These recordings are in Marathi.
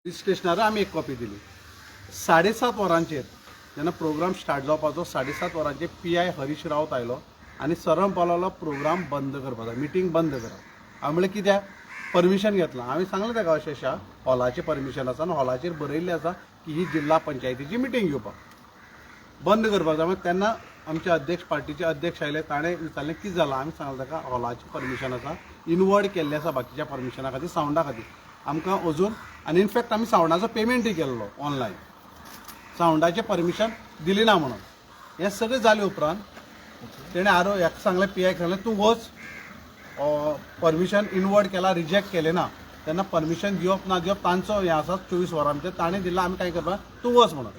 पुलीस स्टेशनार आमी एक कॉपी दिली. 7:30 वरांचेर जेन्ना प्रोग्राम स्टार्ट जावपाचो 7:30 वरांचेर PI हरीश रावत आयलो आनी सरम पावलो प्रोग्राम बंद करपाचो, मिटींग बंद करप. हांवें म्हणलें कित्याक परमिशन घेतलां. हांवें सांगलें ताका अशें अशें हॉलाचें परमिशन आसा आनी हॉलाचेर बरयल्लें आसा की ही जिल्हा पंचायतीची मिटींग घेवपाक बंद करपाक जाय. तेन्ना आमचे अध्यक्ष पार्टीचे अध्यक्ष आयले, ताणें विचारलें कितें जालां. आमी सांगलें ताका हॉलाची परमिशन आसा, इनवर्ड केल्लें आसा बाकीच्या परमिशना खातीर, सावंडा खातीर आमकां अजून. आनी इनफॅक्ट आमी सावंडाचो पेमेंटूय केल्लो ऑनलायन, सावंडाचें परमिशन दिली ना म्हणून. हें सगळें जाले उपरांत तेणें हाका सांगलें, PI सांगलें तूं वच, परमिशन इनवर्ड केला, रिजेक्ट केलें ना, तेन्ना परमिशन दिवप ना दिवप तांचो हें आसा 24 वरां भितर. ताणें दिला, आमी काय करपा तूं वच म्हणून.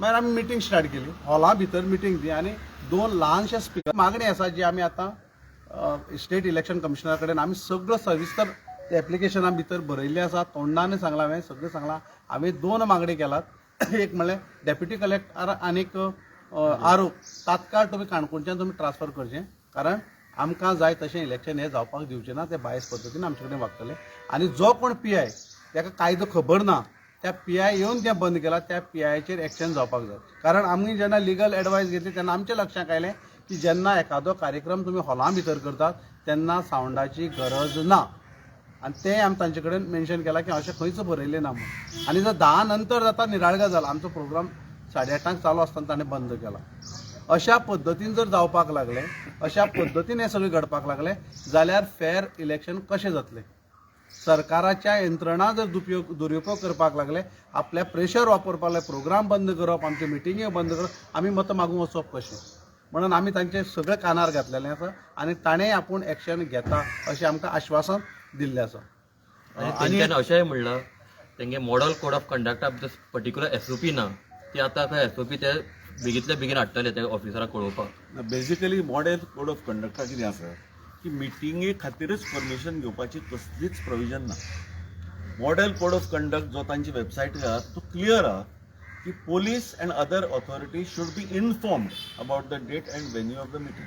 मागीर आमी मिटींग स्टार्ट केली, हॉला भितर मिटींग दी आनी 2 ल्हानशे स्पिकर मागणी आसा जी आमी आतां स्टेट इलेक्शन कमिशनरा कडेन आमी सगळं सविस्तर ते एप्लिकेशना भितर बरयल्लें आसा. तोंडान सांगलां हांवें, सगळें सांगलां. हांवें 2 मागणी केल्यात. एक म्हणल्यार डेप्युटी कलेक्टर आनीक आरोप तात्काळ तुमी काणकोणच्यान तुमी ट्रान्सफर करचें, कारण आमकां जाय तशें इलेक्शन हें जावपाक दिवचें ना, ते बायस पद्दतीन आमचे कडेन वागतले. आनी जो कोण PI ताका कायदो खबर ना त्या PI येवन तें बंद केलां, त्या PIचेर एक्शन जावपाक जाय. कारण आमी जेन्ना लिगल एडवायस घेतली तेन्ना आमच्या लक्षांत आयलें की जेन्ना एखादो कार्यक्रम तुमी हॉला भितर करतात तेन्ना सावंडाची गरज ना. आनी तें आमी तांचे कडेन मेन्शन केलां की अशें खंयच बरयलें ना म्हणून. आनी जर 10 नंतर जाता निराळगा जालो, आमचो प्रोग्राम 8:30 चालू आसतना ताणें बंद केला. अशा पद्दतीन जर जावपाक लागलें, अशा पद्दतीन हें सगळें घडपाक लागलें जाल्यार फेर इलेक्शन कशें जातलें. सरकाराच्या यंत्रणा जर दुरुपयोग करपाक लागले, आपल्या प्रेशर वापरपाक लागले, प्रोग्राम बंद करप, आमचे मिटिंगे बंद करप, आमी मतां मागूंक वचप कशें. म्हणून आमी तांचे सगळें कानार घातलेलें आसा आनी ताणें आपूण एक्शन घेता अशें आमकां आश्वासन दिल्लें आसा. आनी अशेंय म्हणलां तेंगे model code of conduct of this particular SOP ना, ती आतां SOP ते बेगींतल्या बेगीन हाडटले ते ऑफिसराक कळोवपाक. बेसिकली मॉडेल कोड ऑफ कंडक्टा कितें आसा की मिटिंगे खातीरच परमिशन घेवपाची कसलीच प्रोविजन ना. मॉडेल कोड ऑफ कंडक्ट जो तांची वेबसायटीर आसा तो क्लियर आहा की police and other authority should be informed about the date and venue of the meeting.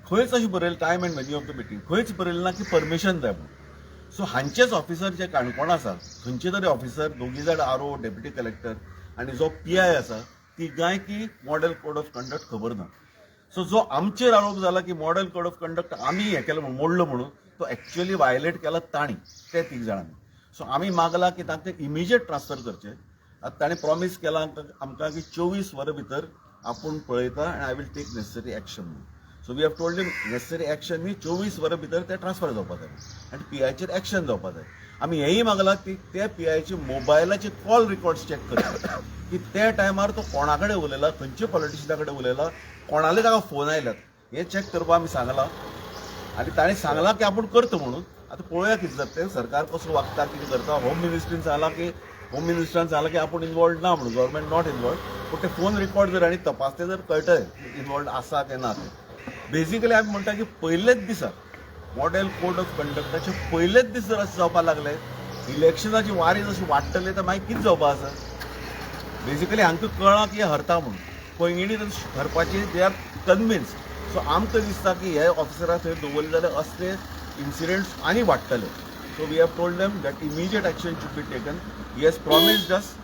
खंयच अशें बरयलें time and venue of the meeting, खंयच बरयलें ना की परमिशन जाय म्हणून. सो हांचेच ऑफिसर जे काणकोण आसा, खंयचे तरी ऑफिसर, 2 जाण RO, डेप्युटी कलेक्टर आनी जो PI आसा, तिगांय की मॉडेल कोड ऑफ कंडक्ट खबर ना. सो जो आमचेर आरोप जाला की मॉडेल कोड ऑफ कंडक्ट आमी हें केलें म्हणून मोडलो म्हणून, तो एक्च्युअली वायलेट केला ताणी, ते 3 जाणांनी. सो आमी मागला की तांकां इमिजिएट ट्रान्सफर करचें. आतां ताणें प्रॉमीस केला आमकां की 24 वरां भितर आपूण पळयता आनी I will take necessary action. So we have told him necessary action नी 24 वरां भितर ते ट्रान्सफर जावपाक जाय आनी PIचेर एक्शन जावपाक जाय. आमी हेंय मागला की ते PIचे मोबायलाचे कॉल रिकॉर्ड्स चॅक करचे की त्या टायमार तो कोणा कडेन उलयला, खंयच्या पॉलिटिशियना कडेन उलयला, कोणाले ताका फोन आयल्यात हें चॅक करपाक आमी सांगलां. आनी ताणें सांगलां की आपूण करता म्हणून. आतां पळोवया कितें जाता तें, सरकार कसो वागता, कितें करता. होम मिनिस्ट्रीन सांगलां की आपूण इनवॉल्ड ना म्हणून, गव्हर्मेंट नॉट इनवॉल्ड. पूण ते फोन रिकॉर्ड जर आनी तपासले जर कळटलें इनवॉल्ड आसा ते ना ते. बेसिकली आमी म्हणटा की पयलेच दिसा मॉडेल कोड ऑफ कंडक्टाचे पयलेच दीस जर अशें जावपाक लागले, इलेक्शनाची वारी जशी वाडटली तर मागीर कितें जावपाक आसा. बेसिकली हांकां कळना की हरता म्हणून, Poinguinim हरपाची they are convince. So आमकां दिसता की हे ऑफिसरां थंय दवरले जाल्यार असले इन्सिडेंट्स आनी वाडटले. So we have told them that immediate action should be taken. He has promised us.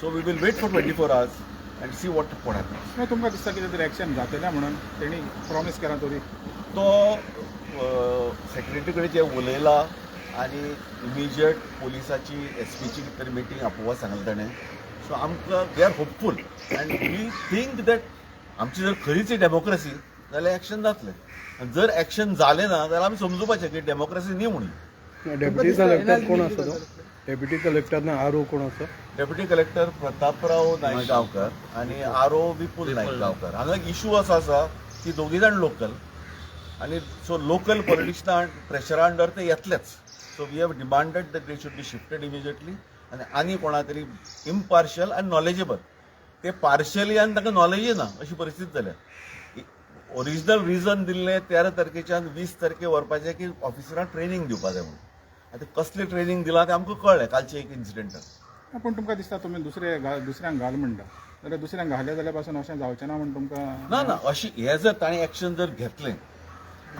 So we will wait for 24 hours and see what happens. तुमकां दिसता कितें तरी एक्शन जातलें म्हणून तेणी प्रॉमीस केला तरी तो सेक्रेटरी कडेन जे उलयला आनी इमिजिएट पोलिसाची SPची तरी मिटींग आपोवपाक सांगलें ताणें. सो आमकां we are hopeful and we think that आमची जर खरीच डेमोक्रेसी जाल्यार एक्शन जातलें. जर एक्शन जालें ना जाल्यार आमी समजुपाचें की डेमोक्रेसी न्ही म्हणून. डेप्युटी कलेक्टर कोण आसा तो? डेप्युटी कलेक्टर ना RO कोण आसा? डेप्युटी कलेक्टर प्रतापराव नायक गांवकर आनी RO विपुल नायक गांवकर. हांगा एक इशू असो आसा की 2 जाण लोकल आनी सो लोकल पॉलिटिशनां प्रेशरा अंडर ते येतलेच. So we have demanded that they should be shifted immediately आनी कोणा तरी इम्पार्शियल आनी नॉलेजेबल. ते पार्शियली आनी ताका नॉलेजय ना अशी परिस्थिती जाल्या. ओरिजिनल रिजन दिल्लें 13 तारखेच्यान 20 तारखे व्हरपाचें की ऑफिसरांक ट्रेनिंग दिवपाक जाय म्हणून. आतां कसली ट्रेनिंग दिला तें आमकां कळ्ळें कालचे एक इन्सिडेंटान. पूण तुमकां दिसता तुमी दुसऱ्यांक घाल म्हणटा जाल्यार दुसऱ्यांक घाले जाल्यार पासून अशें जावचें ना म्हणून तुमकां ना अशी हें जर ताणें एक्शन जर घेतलें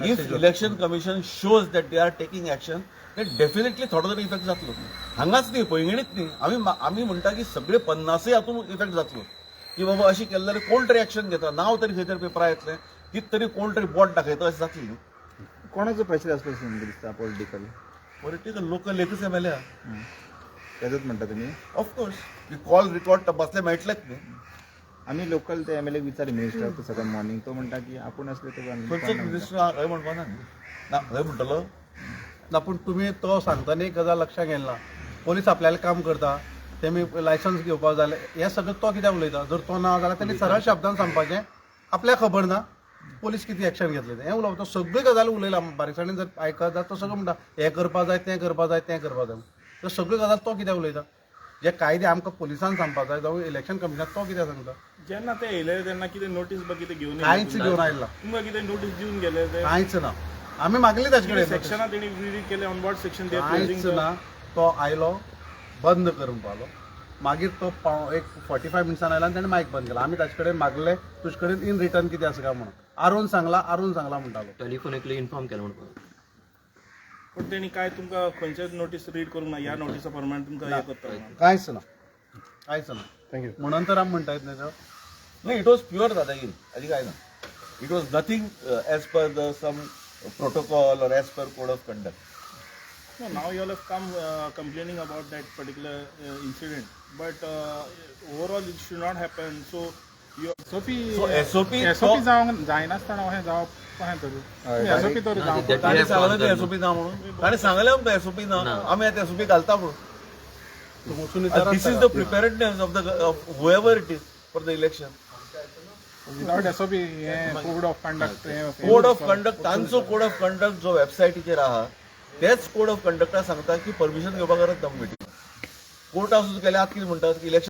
if election commission shows that they are taking action ते डेफिनेटली थोडो तरी इफेक्ट जातलो हांगाच न्ही पैंगीणीत न्ही आमी म्हणटा की सगळे 50 हातून इफेक्ट जातलो की बाबा अशी केलें जाल्यार कोण तरी ऍक्शन घेता नांव तरी खंय तरी पेपरार येतलें कित तरी कोण तरी बोट दाखयता अशें जातलें न्ही कोणाचो प्रेशर आसपास दिसता पॉलिटिकल पॉलिटिकल लोकल एकच एम एल ए त्याचंच म्हणटा तुमी ऑफकोर्स कॉल रेकॉर्ड तपासले मेळटलेच न्ही आम्ही लोकल ते एमएलए विचारले मिनिस्टर सकाळ मॉर्निंग तो म्हणटा की आपण असले खंयचोच मिनिस्टर हय म्हणपा ना हय म्हणटलो ना पूण तुमी तो सांगतना एक गजाल लक्षात घेतला पोलीस आपल्याला काम करता तेमी लायसन्स घेवपाक जाय हें सगळें तो कित्याक उलयता जर तो ना जाल्यार तेणी सरळ शब्दान सांगपाचें आपल्याक खबर ना पोलीस कितें एक्शन घेतलें तें हें उलोवप तो सगळी गजाली उलयला बारीकसाणेन जर आयकत जाल्यार तो सगळो म्हणटा हें करपा जाय तें करपा जाय तें करपा जाय तर सगळी गजाल तो कित्याक उलयता जे कायदे आमकां पुलिसान सांगपाक जाय जावं इलेक्शन कमिशनाक तो कित्याक सांगता जेन्ना ते येयले तेन्ना कितें नोटीस बा कितें घेवन कांयच घेवन आयला तुमकां कितें नोटीस दिवन गेले ते कांयच ना आमी मागली ताचे कडेन सेक्शना तेणी रीड केले ऑन बोर्ड सेक्शन ते कांयच ना तो आयलो बंद करून पावलो मागीर तो एक 45 मिनट्सान आयला आनी ताणें मायक बंद केला आमी ताचे कडेन मागले तुजे कडेन इन रिटर्न कितें आसा काय म्हणून आरून सांगला म्हणटालो टेलिफोनिकली इन्फॉर्म केलं म्हणून पण तेणी काय तुमकां खंयचेच नोटीस रीड करूंक ना ह्या नोटिसा प्रमाणे तुमकां हे करता कांयच ना थँक्यू म्हणून तर आमी म्हणटा येत न्ही No, it was pure दादागिरी अजी काय ना it was nothing as per the some protocol or as per code of conduct No, now you all have come complaining about that particular incident, but overall it should not happen. So you SOP so SOP SOP जावंक जायनासतना अशें जावप कशें तरी एसओपी तर जावंक ताणें सांगलें की एसओपी ना म्हणून ताणें सांगलें आमकां एसओपी ना आमी आतां एसओपी घालता म्हणून वचून this is the preparedness of whoever it is for the election without SOP हें code of conduct code of conduct तांचो कोड ऑफ कंडक्ट जो वेबसायटीचेर आहा तेच कोड ऑफ कंडक्टाक सांगता की परमिशन घेवपाक गरज ना मिटींग कोर्टा वचून गेल्यार आतां कितें म्हणटात की इलेक्शन